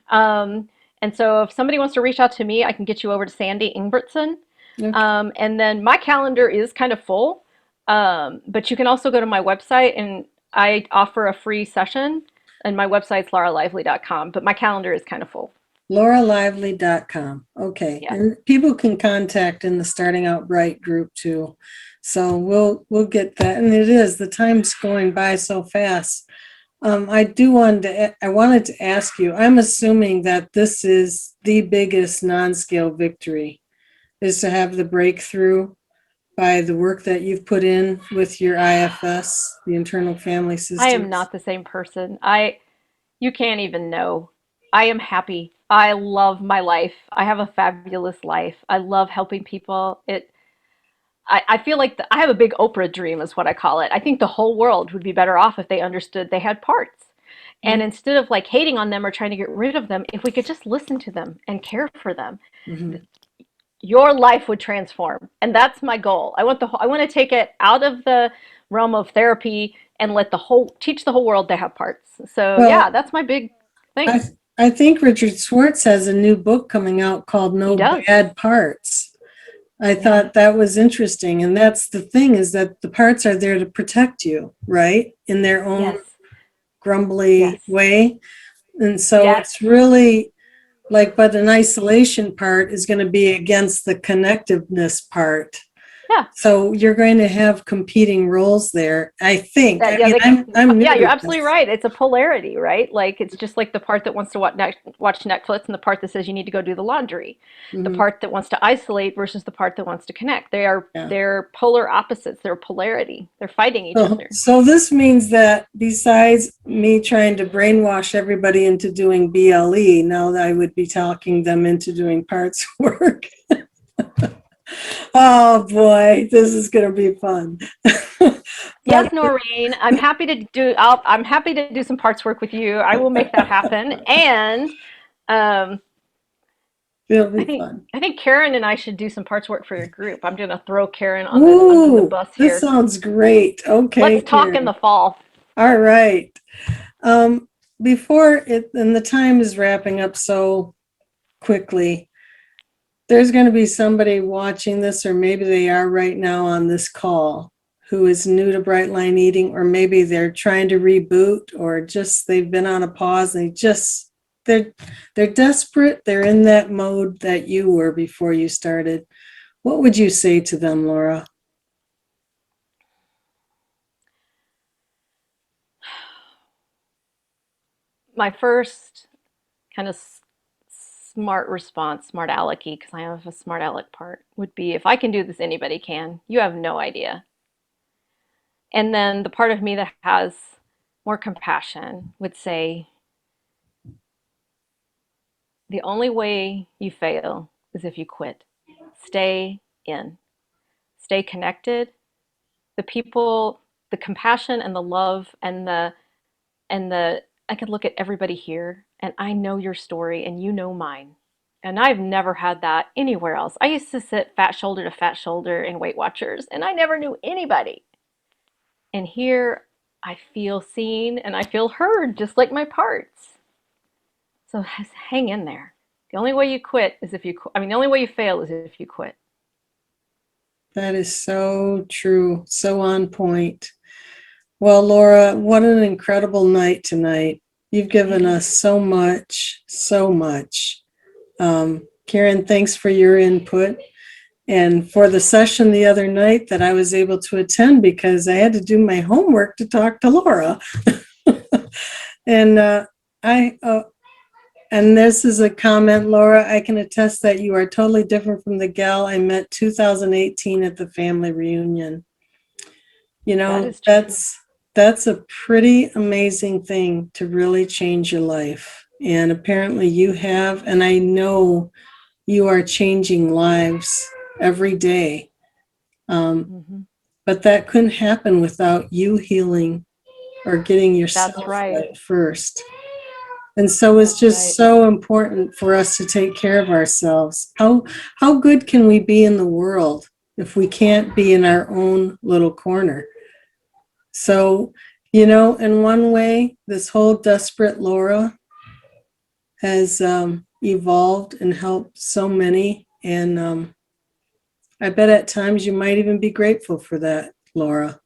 um, and so if somebody wants to reach out to me, I can get you over to Sandy Ingbertson. Okay. And then my calendar is kind of full, but you can also go to my website, and I offer a free session, and my website's lauralively.com, but my calendar is kind of full. LauraLively.com. Okay. Yes. And people can contact in the Starting Out Bright group too. So we'll get that. And it is, the time's going by so fast. I wanted to ask you, I'm assuming that this is the biggest non-scale victory, is to have the breakthrough by the work that you've put in with your IFS, the internal family I am systems. not the same person. You can't even know. I am happy. I love my life. I have a fabulous life. I love helping people. I feel like I have a big Oprah dream, is what I call it. I think the whole world would be better off if they understood they had parts. And instead of like hating on them or trying to get rid of them, if we could just listen to them and care for them, Mm-hmm. your life would transform. And that's my goal. I want to take it out of the realm of therapy and teach the whole world they have parts. So yeah, Well, that's my big I thing. I think Richard Schwartz has a new book coming out called He No does. Bad Parts. I Yeah. thought that was interesting. And that's the thing, is that the parts are there to protect you, right? In their own Yes. grumbly Yes. way. And so Yes. it's really like, but an isolation part is going to be against the connectiveness part. Yeah. So you're going to have competing roles there, I think. That I yeah, mean, they I'm new yeah, you're to absolutely this. right. It's a polarity, right? Like it's just like the part that wants to watch Netflix and the part that says you need to go do the laundry. The Mhm. part that wants to isolate versus the part that wants to connect. Yeah. They're polar opposites. They're polarity. They're fighting each So, other. so this means that besides me trying to brainwash everybody into doing BLE, now that I would be talking them into doing parts work. Oh boy, this is going to be fun. But Yes, Noreen, I'm happy to do some parts work with you. I will make that happen. And um, it'll I be think fun. I think Karen and I should do some parts work for your group. I'm gonna throw Karen on the under the Ooh, bus this here. sounds great. Okay, Let's talk in the Karen. fall. All right. Um, before it, and the time is wrapping up so quickly, there's going to be somebody watching this, or maybe they are right now on this call, who is new to Bright Line Eating, or maybe they're trying to reboot, or just they've been on a pause and they're they're desperate. They're in that mode that you were before you started. What would you say to them, Laura? My first kind of smart response, smart alecky, because I have a smart aleck part, would be if I can do this, anybody can. You have no idea. And then the part of me that has more compassion would say, the only way you fail is if you quit. Stay in, stay connected. The people, the compassion and the love and the I could look at everybody here and I know your story and you know mine. And I've never had that anywhere else. I used to sit fat shoulder to fat shoulder in Weight Watchers and I never knew anybody. And here I feel seen and I feel heard just like my parts. So hang in there. The only way you quit is if you, I mean, the only way you fail is if you quit. That is so true, so on point. Well, Laura, what an incredible night tonight. You've given Thank you. us so much, so much. Karen, thanks for your input and for the session the other night that I was able to attend because I had to do my homework to talk to Laura. and I and this is a comment, Laura. I can attest that you are totally different from the gal I met 2018 at the family reunion. You That know, is true. that's a pretty amazing thing to really change your life. And apparently you have, and I know you are changing lives every day. Um, Hmm. but that couldn't happen without you healing or getting That's yourself right. right first. And so it's That's just right. so important for us to take care of ourselves. How good can we be in the world if we can't be in our own little corner? So, in one way, this whole Desperate Laura has evolved and helped so many. And I bet at times you might even be grateful for that, Laura.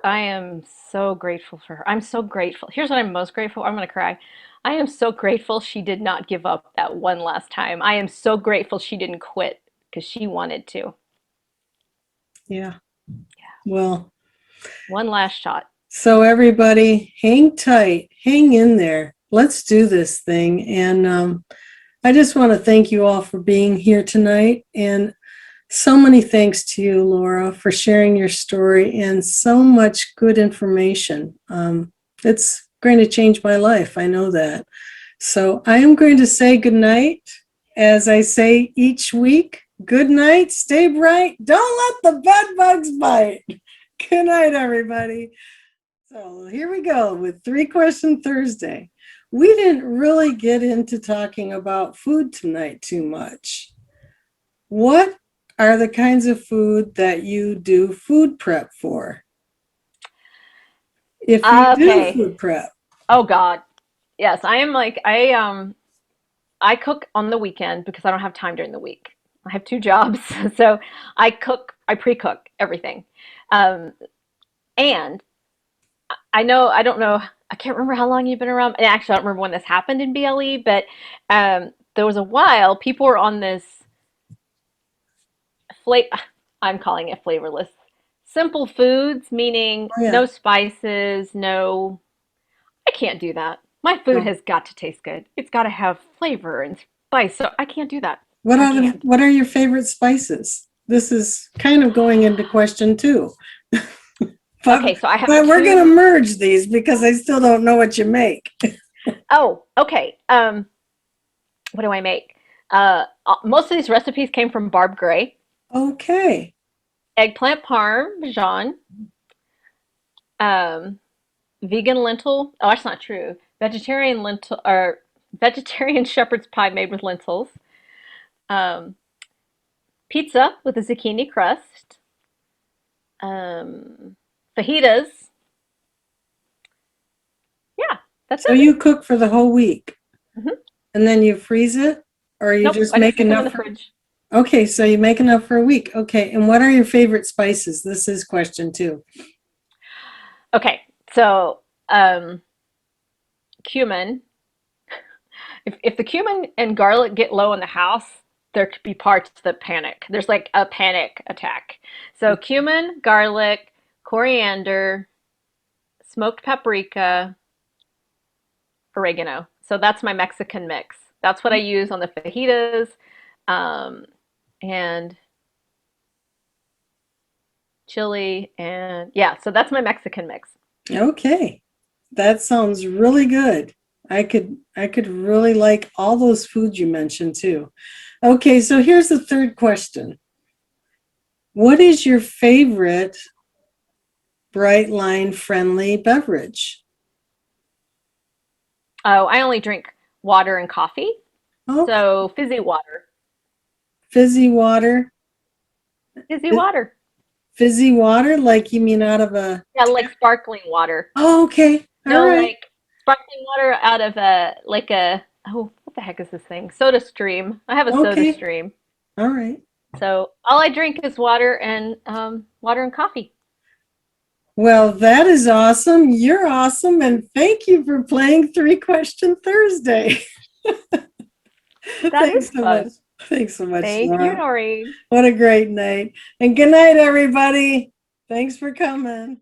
I am so grateful for her. I'm so grateful. Here's what I'm most grateful. I'm gonna cry. I am so grateful she did not give up that one last time. I am so grateful she didn't quit because she wanted to. Yeah. Well, One last shot. so everybody, hang tight, hang in there. Let's do this thing. And I just want to thank you all for being here tonight. And so many thanks to you, Laura, for sharing your story and so much good information. It's going to change my life. I know that. So I am going to say good night. As I say each week, good night, stay bright, don't let the bed bugs bite. Good night, everybody. So here we go with 3-Question Thursday. We didn't really get into talking about food tonight too much. What are the kinds of food that you do food prep for? If you do Okay. food prep. Oh God. Yes, I am like I cook on the weekend because I don't have time during the week. I have two jobs, so I pre-cook everything. Um, and I don't know, I can't remember how long you've been around. And actually, I don't remember when this happened in BLE, but there was a while people were on this flavor, I'm calling it flavorless, simple foods, meaning Oh yeah. no spices, no, I can't do that. My food No. has got to taste good. It's got to have flavor and spice, so I can't do that. What I are can't. what are your favorite spices? This is kind of going into question two. but Okay, so I have but we're gonna two. merge these because I still don't know what you make. Oh, okay. What do I make? Most of these recipes came from Barb Gray. Okay. Eggplant parmesan, um, vegan lentil. Oh, that's not true. Vegetarian lentil or vegetarian shepherd's pie made with lentils. Um, Pizza with a zucchini crust. Um, Fajitas. Yeah, that's So it. you cook for the whole week Hmm. and then you freeze it, or you Nope, just I just make stick them in enough the for. fridge. Okay, so you make enough for a week. Okay, and what are your favorite spices? This is question two. Okay, so cumin. If the cumin and garlic get low in the house, there could be parts that panic. There's like a panic attack. So cumin, garlic, coriander, smoked paprika, oregano. So that's my Mexican mix. That's what I use on the fajitas, um, and chili, and yeah. So that's my Mexican mix. Okay, that sounds really good. I could really like all those foods you mentioned too. Okay, so here's the third question. What is your favorite bright line friendly beverage? Oh, I only drink water and coffee. Okay, So fizzy water. fizzy water. Fizzy water. Fizzy water, like you mean out of a Yeah, like tap? sparkling water. Oh, okay. All No, right. like sparkling water out of a like a oh, what the heck is this thing? Soda stream. I have a soda Okay. stream. All right. So all I drink is water and coffee. Well, that is awesome. You're awesome. And thank you for playing 3-Question Thursday. That Thanks is so much. fun. Thanks so much, Thank you, Laura. Noreen. What a great night. And good night, everybody. Thanks for coming.